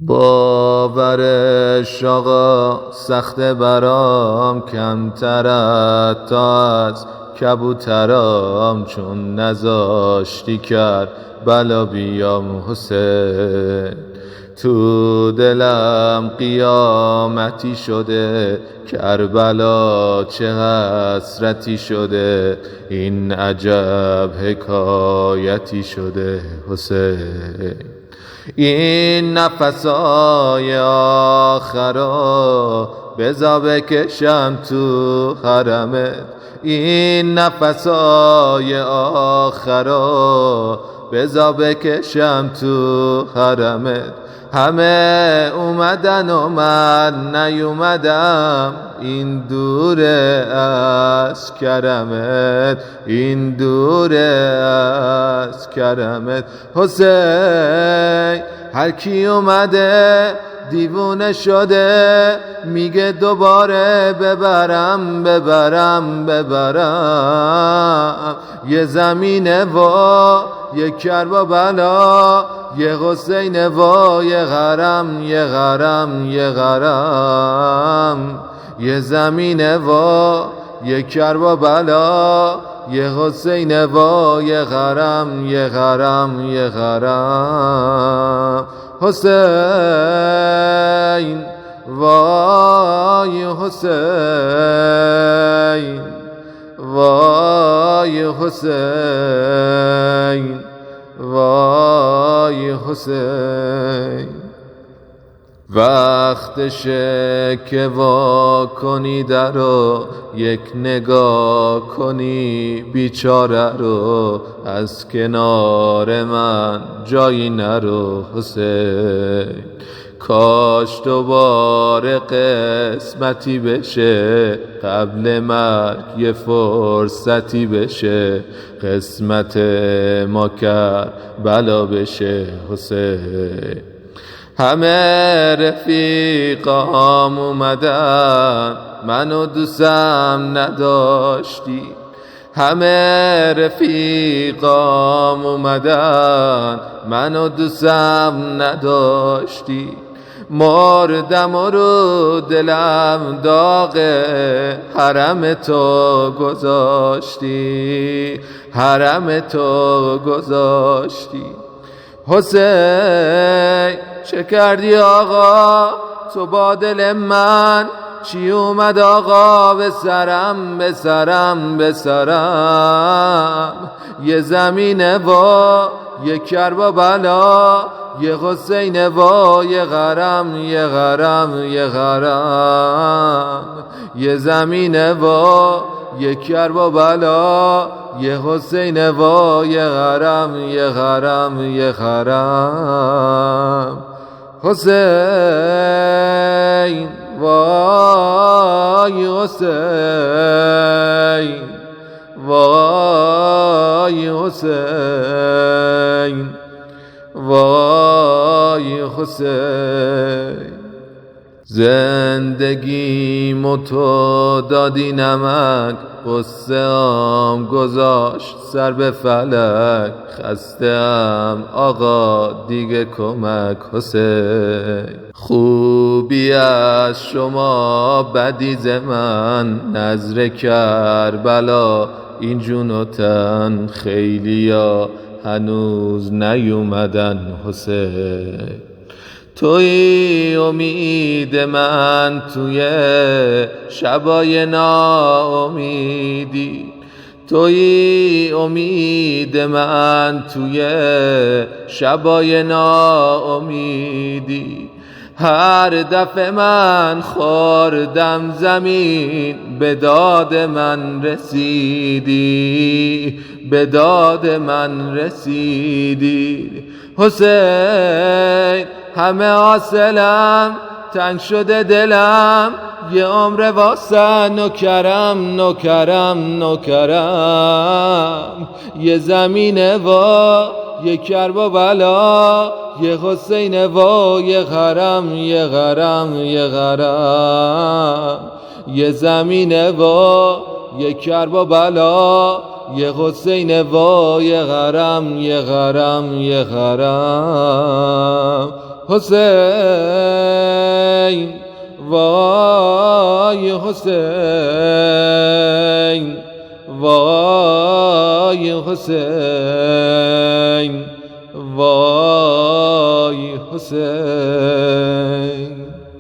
باورش آقا سخت برام، کمترت تا از کبوترام، چون نذاشتی کرد بلا بیام حسین. تو دلم قیامتی شده، کربلا چه حسرتی شده، این عجب حکایتی شده حسین. این نفسای آخرا بذار بکشم تو حرمت، این نفسای آخرا بذار بکشم تو حرمت. همه اومدن و من نیومدم، این دوره از کرمت، این دوره از کرمت. حسین هر کی اومده دیوونه شده، میگه دوباره ببرم ببرم ببرم. یه زمینه و یه کربلا، یه حسین و یه غرم یه غرم یه غرم. یه زمینه و یه کربلا، یه حسین و یه غرم یه غرم یه غرم. حسین وای حسین، وای حسین، وای حسین. وقتشه که وا کنی درو، یک نگاه کنی بیچاره رو، از کنار من جایی نرو حسین. کاش دوباره قسمتی بشه، قبل مرگ یه فرصتی بشه، قسمت ما کربلا بشه حسین. همه رفیقام اومدن، منو دوستم نداشتی. همه رفیقام اومدن، منو دوستم نداشتی. مردم و رو دلم داغه، حرم تو گذاشتی، حرم تو گذاشتی. حسین چه کردی آقا تو با دل من، چی اومد آقا به سرم به سرم به سرم. یه زمینه و یه کربلا، یه حسین و یه غرم یه غرم یه غرم. یه زمینه و یه کربلا، یه حسین و یه غرم یه غرم یه غرم. حسین وای حسین، وای حسین، وای حسین. زندگیمو تو دادی نمک، قصه‌ام گذاشت سر به فلک. خسته‌ام آقا دیگه کمک حسین. خوبی از شما بدی ز من، نذر کربلا این جون و تن. خیلیا هنوز نیومدن حسین. توی امید من توی شبای ناامیدی، توی امید من توی شبای ناامیدی. هر دفعه من خوردم زمین، به داد من رسیدی، به داد من رسیدی. حسین همه حاصلم تنگ شده دلم، یه عمر واسه نوکرم نوکرم نوکرم. یه زمینه و یه کربلا، یه حسین و یه غرم یه غرم یه غرم. یه زمینه و یه کربلا، یه حسین و یه غرم یه غرم یه غرم. حسین وای حسین وای حسین وای حسین